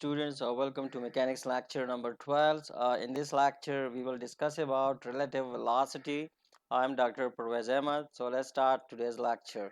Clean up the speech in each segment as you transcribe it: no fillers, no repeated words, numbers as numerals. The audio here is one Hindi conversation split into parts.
students, welcome to mechanics lecture number 12. In this lecture, we will discuss about relative velocity. I'm Dr. Pervez Ahmed. So let's start today's lecture.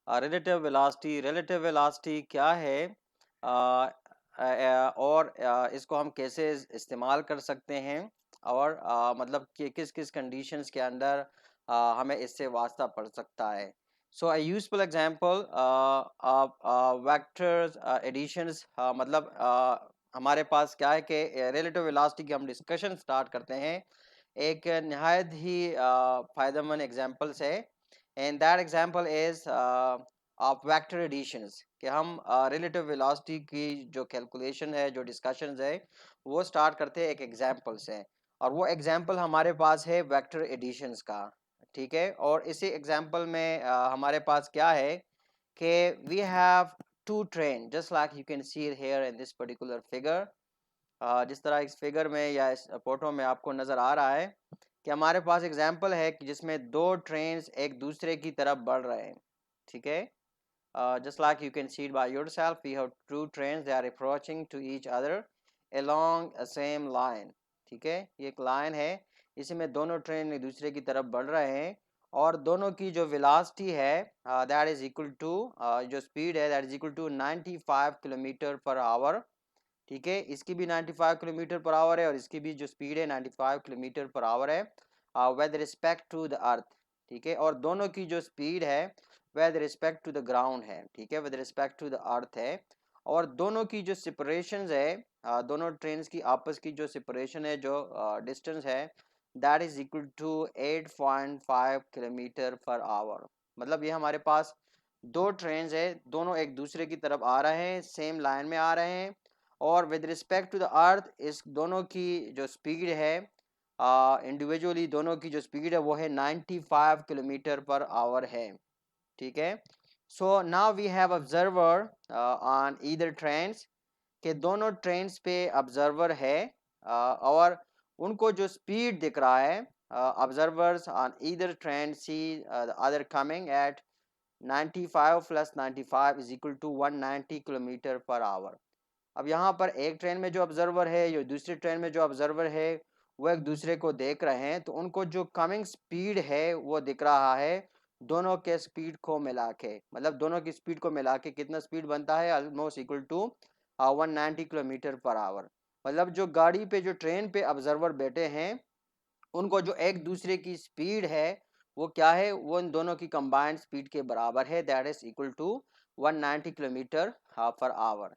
Relative velocity क्या है और इसको हम कैसे इस्तेमाल कर सकते हैं और मतलब कि किस किस कंडीशंस के अंदर हमें इससे वास्ता पड़ सकता है. So a useful example of vectors additions मतलब हमारे पास क्या है कि relative velocity की हम डिस्कशन स्टार्ट करते हैं. एक नहायत ही फ़ायदेमंद एग्जांपल से, and that example is of vector additions कि हम रिलेटिव वेलोसिटी की जो कैलकुलेशन है, जो डिस्कशंस है, वो स्टार्ट करते हैं एक एग्जांपल से. और वो एग्जांपल हमारे पास है वेक्टर एडिशंस का. ठीक है, और इसी एग्जांपल में हमारे पास क्या है कि we have to train just like you can see here in this particular figure. जिस तरह इस फिगर में या इस फोटो में आपको नज़र आ रहा है कि हमारे पास एग्जांपल है कि जिसमें दो ट्रेन्स एक दूसरे की तरफ बढ़ रहे हैं. ठीक है, just like you can see it by yourself, we have two trains, they are approaching to each other along a same line. ठीक है, ये एक लाइन है, इसमें दोनों ट्रेन एक दूसरे की तरफ बढ़ रहे हैं और दोनों की जो वेलोसिटी है दैट इज इक्वल टू जो स्पीड है that is equal to 95 kilometre per hour. ठीक है, इसकी भी 95 किलोमीटर पर आवर है और इसकी भी जो स्पीड है 95 किलोमीटर पर आवर है with respect to the earth. ठीक है, और दोनों की जो स्पीड है with respect to the ground है. ठीक है, with respect to the earth है. और दोनों की जो सेपरेशन है, दोनों ट्रेन की आपस की जो सेपरेशन है, जो डिस्टेंस है, that is equal to 8.5 kilometre per hour. मतलब ये हमारे पास दो ट्रेन है, दोनों एक दूसरे की तरफ आ रहे हैं, सेम लाइन में आ रहे हैं और with respect to the earth इस दोनों की जो स्पीड है इंडिविजुअली दोनों की जो स्पीड है वो है 95 किलोमीटर पर आवर है. ठीक है, so now we have observer on either trains के दोनों ट्रेन्स पे ऑब्जर्वर है और उनको जो स्पीड दिख रहा है observers on either train see the other coming at 95 plus 95 is equal to 190 kilometre per hour. अब यहाँ पर एक ट्रेन में जो ऑब्जर्वर है, जो दूसरी ट्रेन में जो ऑब्जर्वर है, वो एक दूसरे को देख रहे हैं, तो उनको जो कमिंग स्पीड है वो दिख रहा है दोनों के स्पीड को मिला के. मतलब दोनों की स्पीड को मिला के कितना स्पीड बनता है, almost equal to 190 kilometre per hour. मतलब जो गाड़ी पे जो ट्रेन पे ऑब्जर्वर बैठे हैं उनको जो एक दूसरे की स्पीड है वो क्या है, वो इन दोनों की कंबाइंड स्पीड के बराबर है, that is equal to 190 kilometre per hour.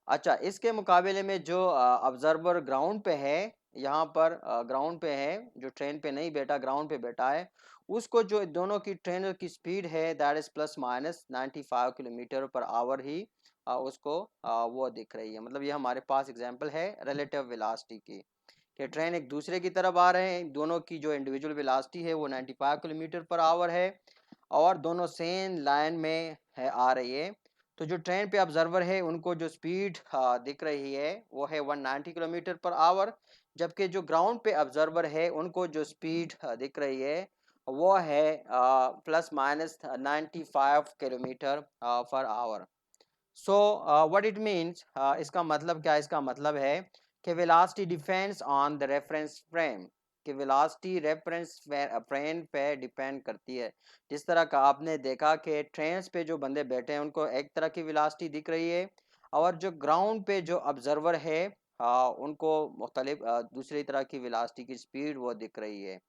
अच्छा, इसके मुकाबले में जो ऑब्जर्वर ग्राउंड पे है, यहाँ पर ग्राउंड पे है, जो ट्रेन पे नहीं बैठा ग्राउंड पे बैठा है, उसको जो दोनों की ट्रेन की स्पीड है that is plus minus 95 kilometre per hour ही उसको वो दिख रही है. मतलब ये हमारे पास एग्जांपल है रिलेटिव वेलोसिटी की कि ट्रेन एक दूसरे की तरफ आ रहे हैं, दोनों की जो इंडिविजुअल वेलोसिटी है वो 95 किलोमीटर पर आवर है और दोनों सेम लाइन में है आ रही है. तो जो ट्रेन पे ऑब्जर्वर है उनको जो स्पीड दिख रही है वो है 190 किलोमीटर पर आवर, जबकि जो ग्राउंड पे ऑब्जर्वर है उनको जो स्पीड दिख रही है वो है plus minus 95 kilometre per our. So what it means, इसका मतलब क्या है, इसका मतलब है कि velocity depends on the reference frame, कि वेलोसिटी रेफरेंस फ्रेम पे डिपेंड करती है. जिस तरह का आपने देखा कि ट्रेन पे जो बंदे बैठे हैं उनको एक तरह की वेलोसिटी दिख रही है और जो ग्राउंड पे जो ऑब्जर्वर है उनको मुख्तलिफ दूसरी तरह की वेलोसिटी की स्पीड वो दिख रही है.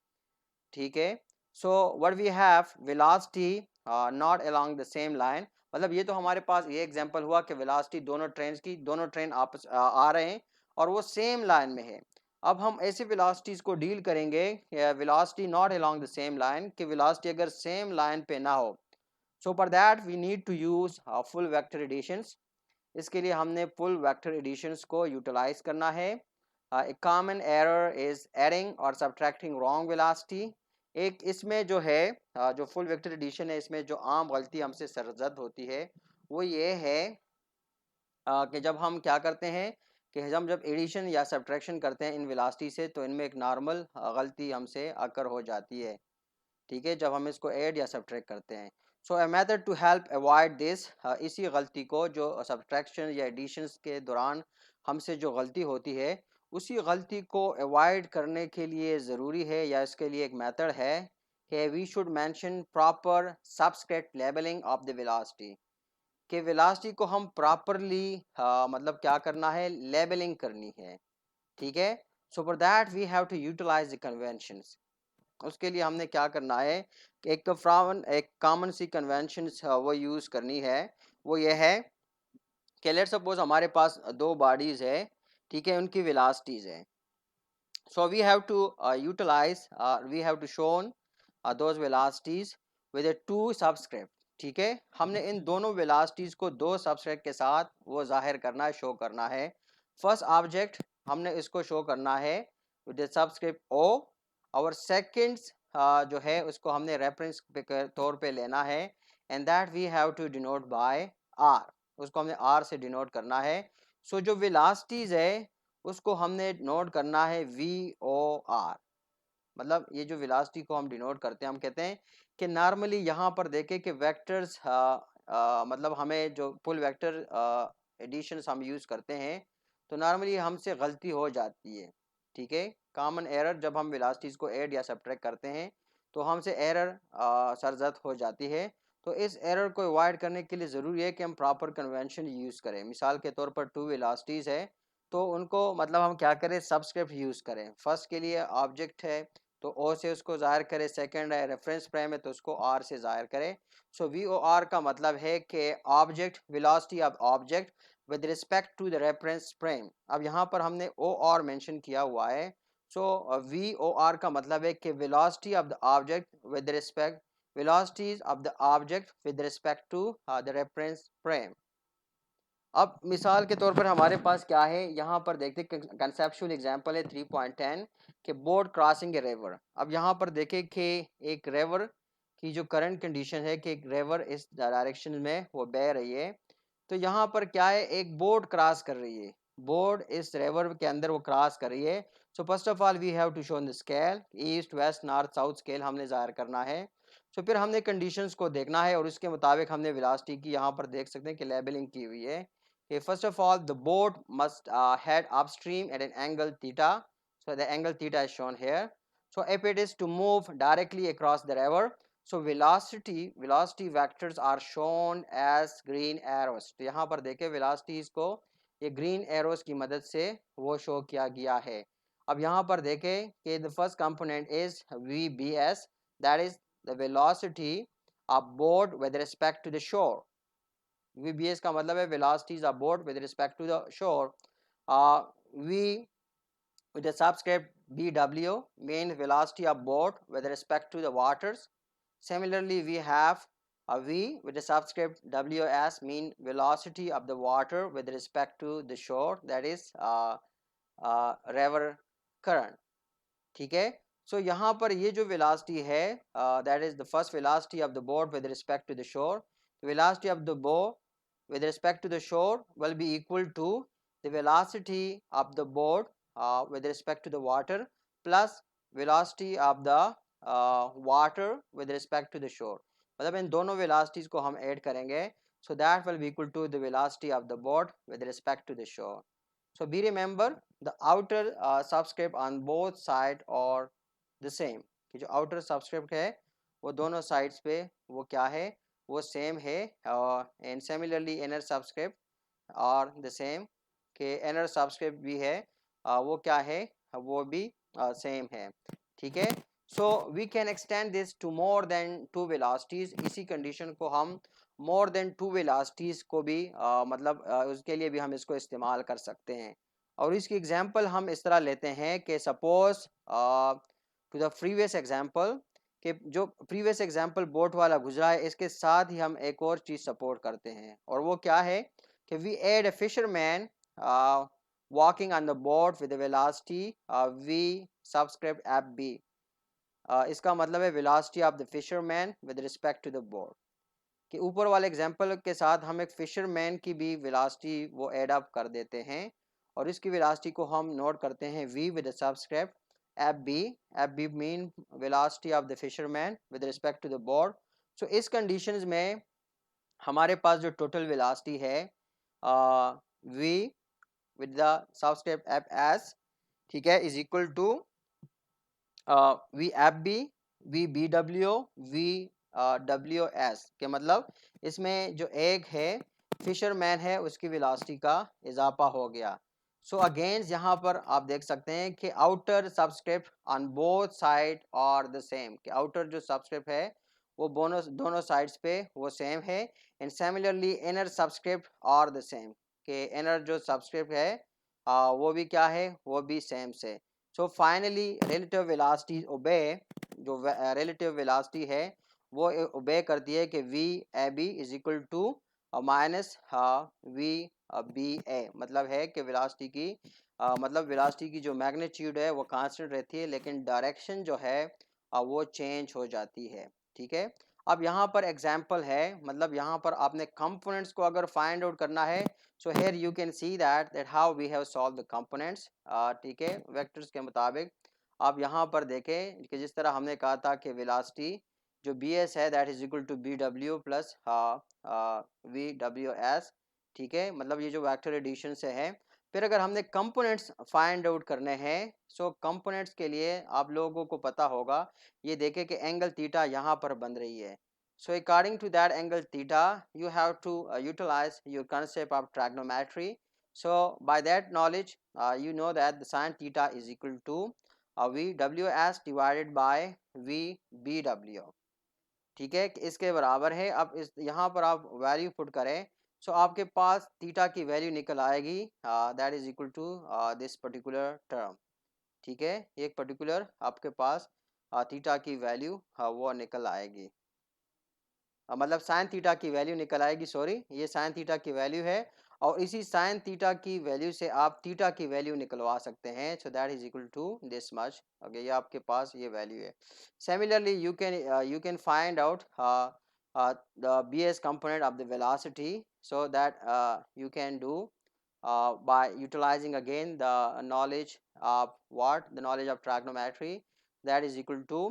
ठीक है, so what we have velocity not along the same line. मतलब ये तो हमारे पास ये एग्जांपल हुआ कि वेलोसिटी दोनों ट्रेन्स की, दोनों ट्रेन आपस आ रहे हैं और वो सेम लाइन में है. अब हम ऐसे वेलोसिटीज को डील करेंगे velocity not along the same line, कि वेलोसिटी अगर सेम लाइन पे ना हो. So for that we need to use full vector additions. इसके लिए हमने फुल वेक्टर एडिशंस को यूटिलाइज करना है. एक कॉमन एरर इज एडिंग और सब्ट्रैक्टिंग रॉन्ग वेलोसिटी. एक इसमें जो है जो फुल वेक्टर एडिशन है, इसमें जो आम गलती हमसे सरजद होती है वो ये है कि जब हम क्या करते हैं कि हम जब एडिशन या सब्ट्रैक्शन करते हैं इन वेलोसिटी से, तो इनमें एक नॉर्मल गलती हमसे अकर हो जाती है. ठीक है, जब हम इसको ऐड या सब्ट्रैक्ट करते हैं. So a method to help avoid this, इसी गलती को जो सब्ट्रैक्शन या एडिशंस के दौरान हमसे जो गलती होती है उसी गलती को अवॉइड करने के लिए ज़रूरी है या इसके लिए एक मेथड है कि we should mention proper subscript labelling of the velocity, कि वेलोसिटी को हम प्रॉपरली मतलब क्या करना है, लेबलिंग करनी है। ठीक है, so for that we have to utilise the conventions. उसके लिए हमने क्या करना है कि एक तो फ्रॉम एक कॉमन सी कन्वेंशन वो यूज़ करनी है। वो ये है कि लेट सपोज हमारे पास दो बॉडीज है, ठीक है, उनकी वेलोसिटीज है। So we have to utilize, we have to shown those velocities with a two subscript। ठीक है, हमने इन दोनों वेलोसिटीज को दो सबस्क्रिप्ट के साथ वो जाहिर करना है, शो करना है। फर्स्ट ऑब्जेक्ट हमने इसको शो करना है विद द सबस्क्रिप्ट ओ, और सेकंड जो है उसको हमने रेफरेंस के तौर पे लेना है, and that we have to denote by R, उसको हमने आर से डिनोट करना है। सो जो वेलोसिटीज है उसको हमने नोट करना है वी ओ आर। मतलब ये जो वेलोसिटी को हम डिनोट करते हैं, हम कहते हैं कि नॉर्मली यहाँ पर देखें कि वेक्टर्स मतलब हमें जो फुल वेक्टर एडिशंस हम यूज़ करते हैं तो नॉर्मली हमसे गलती हो जाती है। ठीक है, कॉमन एरर, जब हम वेलोसिटीज़ को ऐड या सब्ट्रैक्ट करते हैं तो हमसे एरर सरजद हो जाती है। तो इस एरर को अवॉइड करने के लिए ज़रूरी है कि हम प्रॉपर कन्वेंशन यूज़ करें। मिसाल के तौर पर टू वेलोसिटीज़ है तो उनको मतलब हम क्या करें, सबस्क्रिप्ट यूज़ करें। फर्स्ट के लिए ऑब्जेक्ट है तो ओ से उसको ज़ाहिर करें, सेकंड है रेफरेंस फ्रेम है तो उसको आर से ज़ाहिर करें। सो वी ओ आर का मतलब है कि object velocity of object with respect to the reference frame. अब यहाँ पर हमने ओ आर मेंशन किया हुआ है। सो वी ओ आर का मतलब है कि velocity of the object with respect, velocities of the object with respect to the reference frame. अब मिसाल के तौर पर हमारे पास क्या है, यहाँ पर देखते कंसेप्चुअल एग्जांपल है 3.10 के बोट क्रॉसिंग ए रिवर। अब यहाँ पर देखें कि एक रिवर की जो करंट कंडीशन है कि एक रिवर इस डायरेक्शन में वो बह रही है। तो यहाँ पर क्या है, एक बोट क्रॉस कर रही है, बोट इस रिवर के अंदर वो क्रॉस कर रही है। So first of all we have to show the scale, east west north south scale हमने ज़ाहिर करना है। सो फिर हमने कंडीशंस को देखना है और उसके मुताबिक हमने वेलोसिटी की यहाँ पर देख सकते हैं कि लेबलिंग की हुई है। Okay, first of all, the boat must head upstream at an angle theta. So the angle theta is shown here. So if it is to move directly across the river, so velocity vectors are shown as green arrows. तो यहाँ पर देखें velocities को ये green arrows की मदद से वो शो किया गया है। अब यहाँ पर देखें कि the first component is VBS, that is the velocity of boat with respect to the shore. VBS का मतलब है velocities of boat with respect to the shore. V with the subscript BW means velocity of boat with respect to the waters. Similarly, we have a V with the subscript WS mean velocity of the water with respect to the shore, that is river current। ठीक है, सो यहाँ पर ये जो वेलोसिटी है that is the first velocity of the boat with respect to the shore. Velocity of the boat with respect to the shore will be equal to the velocity of the boat with respect to the water plus velocity of the water with respect to the shore। मतलब इन दोनों velocities को हम ऐड करेंगे, so that will be equal to the velocity of the boat with respect to the shore। So be remember the outer subscript on both side or the same, कि जो outer subscript है वो दोनों sides पे वो क्या है, वो same है। and similarly inner subscript और the same, कि inner subscript भी है वो क्या है, वो भी same है। ठीक है, so we can extend this to more than two velocities। इसी condition को हम more than two velocities को भी मतलब उसके लिए भी हम इसको इस्तेमाल कर सकते हैं। और इसकी एग्जांपल हम इस तरह लेते हैं कि suppose to the previous example, कि जो प्रीवियस एग्जांपल बोट वाला गुजरा है इसके साथ ही हम एक और चीज़ सपोर्ट करते हैं, और वो क्या है कि we add a fisherman walking on the boat with a velocity v subscript fb। इसका मतलब है velocity of the fisherman with respect to the boat। कि ऊपर वाले एग्जांपल के साथ हम एक फिशरमैन की भी वेलोसिटी वो ऐड अप कर देते हैं, और इसकी वेलोसिटी को हम नोट करते हैं v with subscript F B mean velocity of the fisherman with respect to the boat. So इस कंडीशंस में हमारे पास जो टोटल वेलोसिटी है v with the subscript f as, ठीक है, is equal to V F B, V B W, V W S के मतलब इसमें जो एग है फिशरमैन है उसकी वेलोसिटी का इजाफा हो गया। सो अगेन यहाँ पर आप देख सकते हैं कि outer subscript on both side और द सेम, कि आउटर जो सबस्क्रिप्ट है वो दोनों साइड्स पे वो सेम है, एंड सिमिलरली इनर सबस्क्रिप्ट और द सेम, के इनर जो सबस्क्रिप्ट है वो भी क्या है, वो भी सेम से। सो फाइनली रिलेटिव वेलोसिटी ओबे, जो रिलेटिव वेलोसिटी है वो ओबे करती है कि V A B is equal to minus V B A, मतलब है कि वेलोसिटी की मतलब वेलोसिटी की जो मैग्नीट्यूड है वो कांस्टेंट रहती है, लेकिन डायरेक्शन जो है वो चेंज हो जाती है, ठीक है। अब यहाँ पर एग्जाम्पल है, मतलब यहाँ पर आपने कंपोनेंट्स को अगर फाइंड आउट करना है, so here you can see that how we have solve the components, ठीक है, वेक्टर्स के मुताबिक। आप यहाँ पर देखें कि जिस तरह हमने कहा था कि वेलोसिटी जो बी एस है that is equal to B W plus V W S, ठीक है, मतलब ये जो वेक्टर एडिशन से है। फिर अगर हमने कंपोनेंट्स फाइंड आउट करने हैं, सो कंपोनेंट्स के लिए आप लोगों को पता होगा, ये देखें कि एंगल थीटा यहाँ पर बन रही है। So according to that angle theta, you have to utilize your concept of trigonometry. So by that knowledge, you know that the sin theta is equal to VWS divided by VBW. ठीक है, इसके बराबर है। अब इस यहाँ पर आप वैल्यू पुट करें, सो आपके पास थीटा की वैल्यू निकल आएगी, that is equal to this particular term, ठीक है, एक पर्टिकुलर आपके पास थीटा की वैल्यू वो निकल आएगी, मतलब साइन थीटा की वैल्यू निकल आएगी, सॉरी ये साइन थीटा की वैल्यू है, और इसी साइन थीटा की वैल्यू से आप थीटा की वैल्यू निकलवा सकते हैं, so that is equal to this much, okay, ये आपके पास ये वैल्यू है। Similarly you can find out the bs component of the velocity, so that you can do by utilizing again the knowledge of what, the knowledge of trigonometry, that is equal to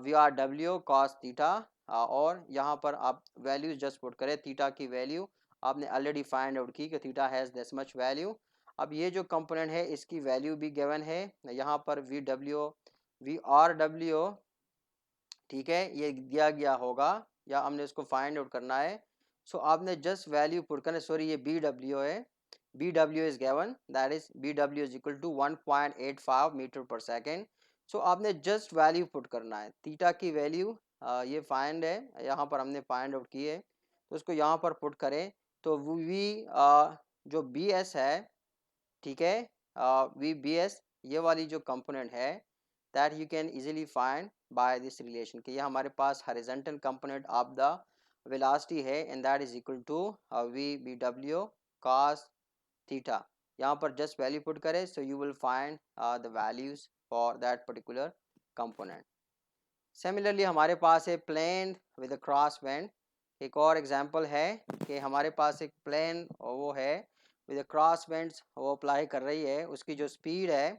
VRW cos theta, और यहाँ पर आप वैल्यूज जस्ट पुट करें, थीटा की वैल्यू आपने ऑलरेडी फाइंड आउट की कि theta has this much value. अब ये जो कंपोनेंट है इसकी वैल्यू भी गिवन है यहाँ पर, वी आर डब्ल्यू, ठीक है, ये दिया गया होगा या हमने इसको फाइंड आउट करना है। सो आपने जस्ट वैल्यू पुट करना, सॉरी ये बी डब्ल्यू है, B W is given, that is B W is equal to 1.85 metre per second. सो आपने जस्ट वैल्यू पुट करना है, थीटा की वैल्यू ये फाइंड है, यहाँ पर हमने फाइंड आउट की है, तो उसको यहाँ पर पुट करें, तो वी जो बी एस है, ठीक है, वी बी एस ये वाली जो कंपोनेंट है, that you can easily find by this relation, कि ये हमारे पास horizontal component of the velocity है, and that is equal to V B W cos theta. यहाँ पर जस्ट वैल्यू पुट करें, so you will find the values for that particular component. Similarly हमारे पास है plane with a cross band, एक और एग्जांपल है कि हमारे पास एक प्लेन वो है विद अ क्रॉस बैंड्स वो अप्लाई कर रही है, उसकी जो स्पीड है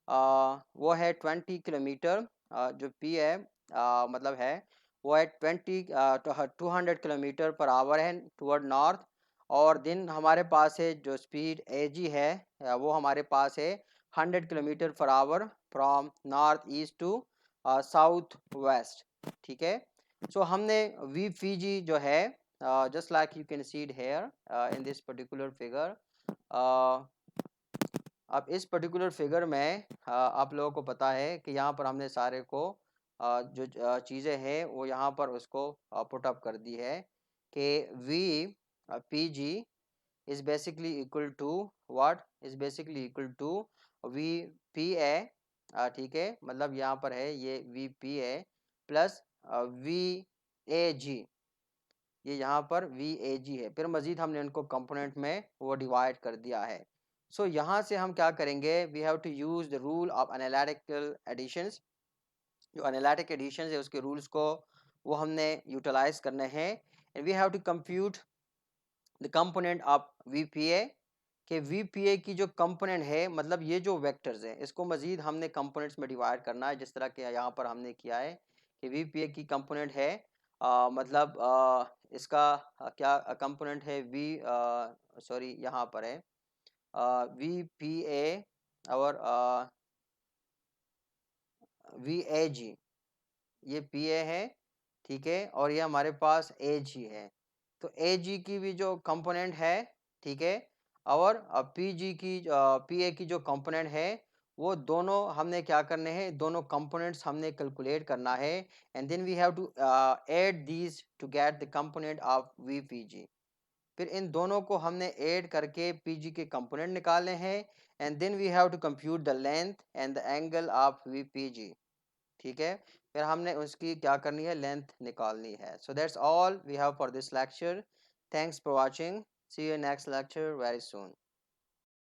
वो है 20 किलोमीटर, जो पी है मतलब है वो है 200 किलोमीटर पर आवर है टुवर्ड नॉर्थ, और दिन हमारे पास है जो स्पीड ए जी है वो हमारे पास है 100 kilometre per hour from north east to south west, ठीक है। सो हमने वी फी जी जो है, just like you can see it here in this particular figure, अब इस पर्टिकुलर फिगर में आप लोगों को पता है कि यहाँ पर हमने सारे को जो चीज़ें हैं वो यहाँ पर उसको पुट अप कर दी है, कि V P G is basically equal to what, is basically equal to V P A, ठीक है, मतलब यहाँ पर है ये V P A plus V A G, ये यहाँ पर वी ए जी है, फिर मजीद हमने उनको कंपोनेंट में वो डिवाइड कर दिया है। सो यहाँ से हम क्या करेंगे, we have to use the rule of analytical additions, जो एनालिटिक एडिशन है उसके रूल्स को वो हमने यूटिलाइज करने हैं, and we have to compute the component of VPA, कि वीपीए की जो कंपोनेंट है, मतलब ये जो वेक्टर्स हैं इसको मजीद हमने कंपोनेंट्स में डिवाइड करना है, जिस तरह के यहाँ पर हमने किया है कि वीपीए की कंपोनेंट है मतलब इसका क्या कंपोनेंट है वी, सॉरी यहाँ पर है VPA और VAG, ये PA है, ठीक है, और ये हमारे पास AG है। तो AG की भी जो कंपोनेंट है, ठीक है, और PG की PA की जो कंपोनेंट है, वो दोनों हमने क्या करने हैं, दोनों कंपोनेंट्स हमने कैलकुलेट करना है, and then we have to add these to get the component of VPG। फिर इन दोनों को हमने ऐड करके PG के कंपोनेंट निकाले हैं, and then we have to compute the length and the angle of VPG, ठीक है। फिर हमने उसकी क्या करनी है, लेंथ निकालनी है। So that's all we have for this lecture. Thanks for watching. See you next lecture very soon.